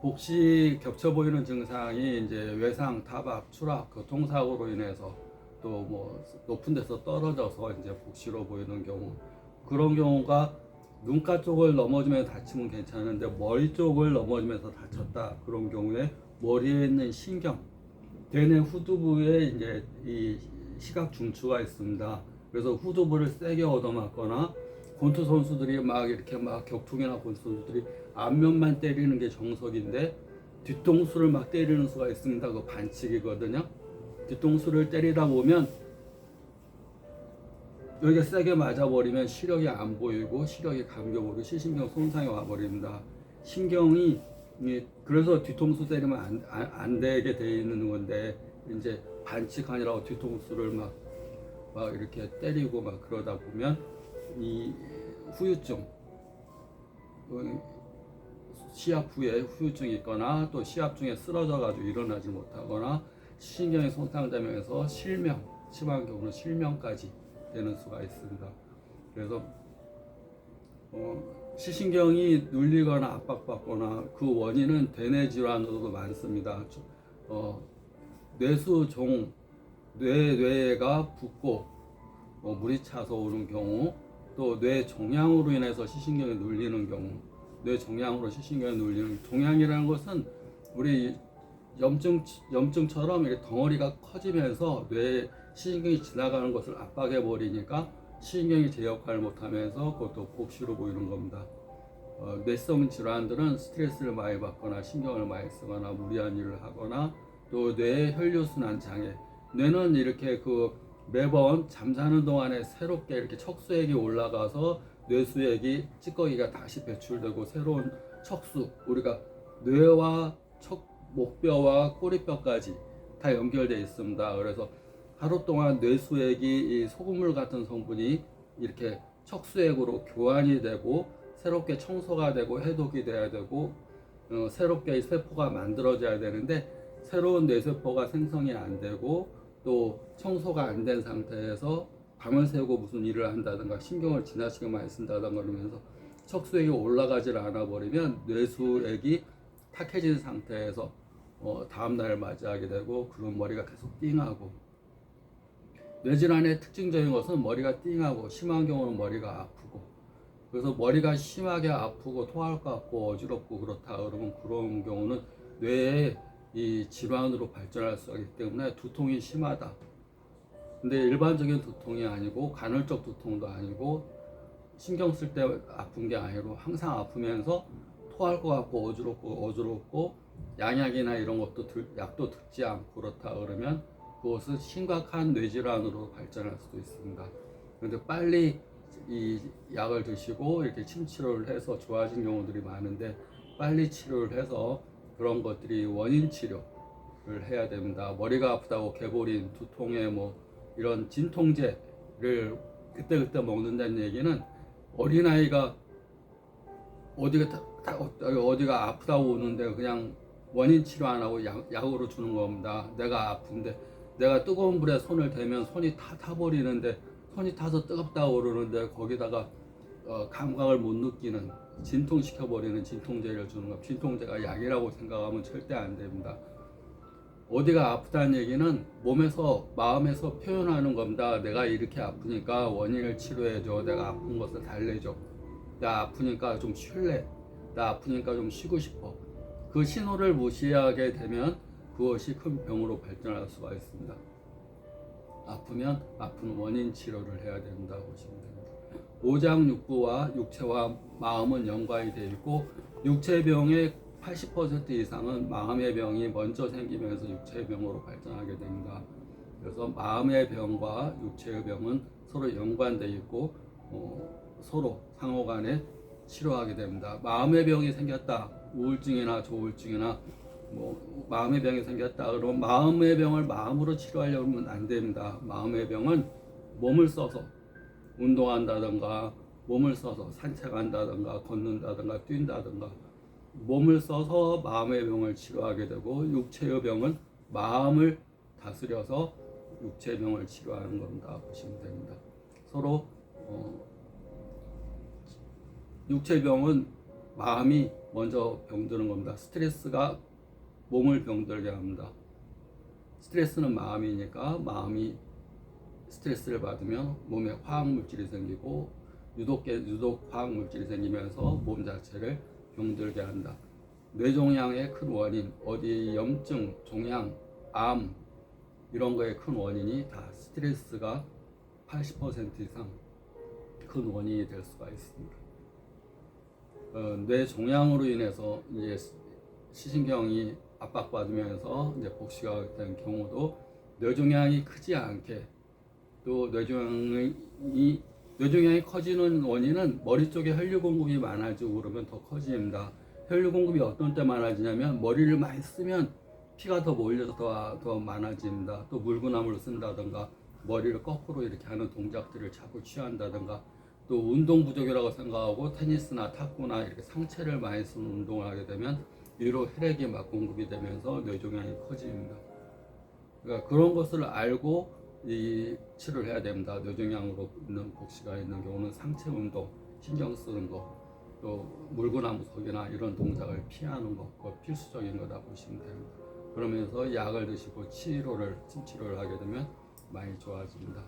복시 겹쳐 보이는 증상이 이제 외상, 타박, 추락, 교통사고로 인해서 또 뭐 높은 데서 떨어져서 이제 복시로 보이는 경우, 그런 경우가 눈가 쪽을 넘어지면서 다치면 괜찮은데 머리 쪽을 넘어지면서 다쳤다, 그런 경우에 머리에 있는 신경, 대뇌 후두부에 이제 이 시각 중추가 있습니다. 그래서 후두부를 세게 얻어맞거나, 권투 선수들이 막 이렇게 막 격투기나 권투 선수들이 앞면만 때리는 게 정석인데 뒤통수를 막 때리는 수가 있습니다. 그 반칙이거든요. 뒤통수를 때리다 보면 여기가 세게 맞아버리면 시력이 안 보이고 시력이 감겨버리고 시신경 손상이 와버립니다. 신경이, 그래서 뒤통수 때리면 안 되게 돼 있는 건데, 이제 반칙하느라고 뒤통수를 막 이렇게 때리고 막 그러다 보면 이 후유증, 시합 후에 후유증이 있거나 또 시합 중에 쓰러져 가지고 일어나지 못하거나 신경이 손상되면서 실명, 심한 경우는 실명까지 되는 수가 있습니다. 그래서 시신경이 눌리거나 압박받거나 그 원인은 대뇌 질환으로도 많습니다. 뇌수종, 뇌가 붓고 물이 차서 오는 경우, 또 뇌 종양으로 인해서 시신경이 눌리는 경우, 뇌 종양으로 시신경이 눌리는, 종양이라는 것은 우리 염증처럼 이렇게 덩어리가 커지면서 뇌 시신경이 지나가는 것을 압박해 버리니까 시신경이 제 역할을 못하면서 그것도 복시로 보이는 겁니다. 뇌성 질환들은 스트레스를 많이 받거나 신경을 많이 쓰거나 무리한 일을 하거나, 또 뇌 혈류순환 장애, 뇌는 이렇게 그 매번 잠자는 동안에 새롭게 이렇게 척수액이 올라가서 뇌수액이, 찌꺼기가 다시 배출되고 새로운 척수, 우리가 뇌와 목뼈와 꼬리뼈까지 다 연결되어 있습니다. 그래서 하루 동안 뇌수액이 이 소금물 같은 성분이 이렇게 척수액으로 교환이 되고 새롭게 청소가 되고 해독이 돼야 되고, 새롭게 세포가 만들어져야 되는데 새로운 뇌세포가 생성이 안 되고 또 청소가 안 된 상태에서 밤을 새고 무슨 일을 한다든가 신경을 지나치게 많이 쓴다든가 그러면서 척수액이 올라가질 않아 버리면 뇌수액이 탁해진 상태에서 다음날 맞이하게 되고, 그런 머리가 계속 띵하고, 뇌질환의 특징적인 것은 머리가 띵하고 심한 경우는 머리가 아프고, 그래서 머리가 심하게 아프고 토할 것 같고 어지럽고 그렇다 그러면 그런 경우는 뇌에 이 질환으로 발전할 수 있기 때문에 두통이 심하다. 근데 일반적인 두통이 아니고 간헐적 두통도 아니고 신경 쓸 때 아픈 게 아니고 항상 아프면서 토할 것 같고 어지럽고 양약이나 이런 것도 약도 듣지 않고 그렇다 그러면 그것은 심각한 뇌질환으로 발전할 수도 있습니다. 그런데 빨리 이 약을 드시고 이렇게 침치료를 해서 좋아진 경우들이 많은데, 빨리 치료를 해서 그런 것들이 원인 치료를 해야 됩니다. 머리가 아프다고 개보린, 두통에 뭐 이런 진통제를 그때그때 먹는다는 얘기는 어린아이가 어디가 아프다고 오는데 그냥 원인 치료 안 하고 약으로 주는 겁니다. 내가 아픈데, 내가 뜨거운 물에 손을 대면 손이 다 타버리는데, 손이 타서 뜨겁다고 그러는데 거기다가 감각을 못 느끼는, 진통시켜버리는 진통제를 주는 것, 진통제가 약이라고 생각하면 절대 안 됩니다. 어디가 아프다는 얘기는 몸에서, 마음에서 표현하는 겁니다. 내가 이렇게 아프니까 원인을 치료해줘. 내가 아픈 것을 달래줘. 나 아프니까 좀 쉴래. 나 아프니까 좀 쉬고 싶어. 그 신호를 무시하게 되면 그것이 큰 병으로 발전할 수가 있습니다. 아프면 아픈 원인 치료를 해야 된다고 보시면 됩니다. 오장육부와 육체와 마음은 연관이 되어 있고, 육체병의 80% 이상은 마음의 병이 먼저 생기면서 육체의 병으로 발전하게 됩니다. 그래서 마음의 병과 육체의 병은 서로 연관되어 있고 서로 상호간에 치료하게 됩니다. 마음의 병이 생겼다, 우울증이나 조울증이나 뭐 마음의 병이 생겼다 그러면 마음의 병을 마음으로 치료하려면 안 됩니다. 마음의 병은 몸을 써서 운동한다든가, 몸을 써서 산책한다든가, 걷는다든가, 뛴다든가, 몸을 써서 마음의 병을 치료하게 되고, 육체의 병은 마음을 다스려서 육체의 병을 치료하는 겁니다. 보시면 됩니다. 서로 육체의 병은 마음이 먼저 병드는 겁니다. 스트레스가 몸을 병들게 합니다. 스트레스는 마음이니까 마음이 스트레스를 받으면 몸에 화학물질이 생기고 유독 화학물질이 생기면서 몸 자체를 병들게 한다. 뇌종양의 큰 원인, 어디 염증, 종양, 암 이런 거의 큰 원인이 다 스트레스가 80% 이상 큰 원인이 될 수가 있습니다. 뇌종양으로 인해서 이제 시신경이 압박받으면서 이제 복시가 된 경우도 뇌종양이 크지 않게 또 뇌종양이 커지는 원인은 머리 쪽에 혈류 공급이 많아지고 그러면 더 커집니다. 혈류 공급이 어떤 때 많아지냐면 머리를 많이 쓰면 피가 더 몰려서 더 많아집니다. 또 물구나무를 쓴다든가 머리를 거꾸로 이렇게 하는 동작들을 자꾸 취한다든가 또 운동 부족이라고 생각하고 테니스나 탁구나 이렇게 상체를 많이 쓰는 운동을 하게 되면 위로 혈액이 막 공급이 되면서 뇌종양이 커집니다. 그러니까 그런 것을 알고 이 치료를 해야 됩니다. 뇌종양으로 있는 복시가 있는 경우는 상체 운동, 신경 쓰는 거, 또 물구나무 서기나 이런 동작을 피하는 거, 그거 필수적인 거다 보시면 됩니다. 그러면서 약을 드시고 침 치료를 하게 되면 많이 좋아집니다.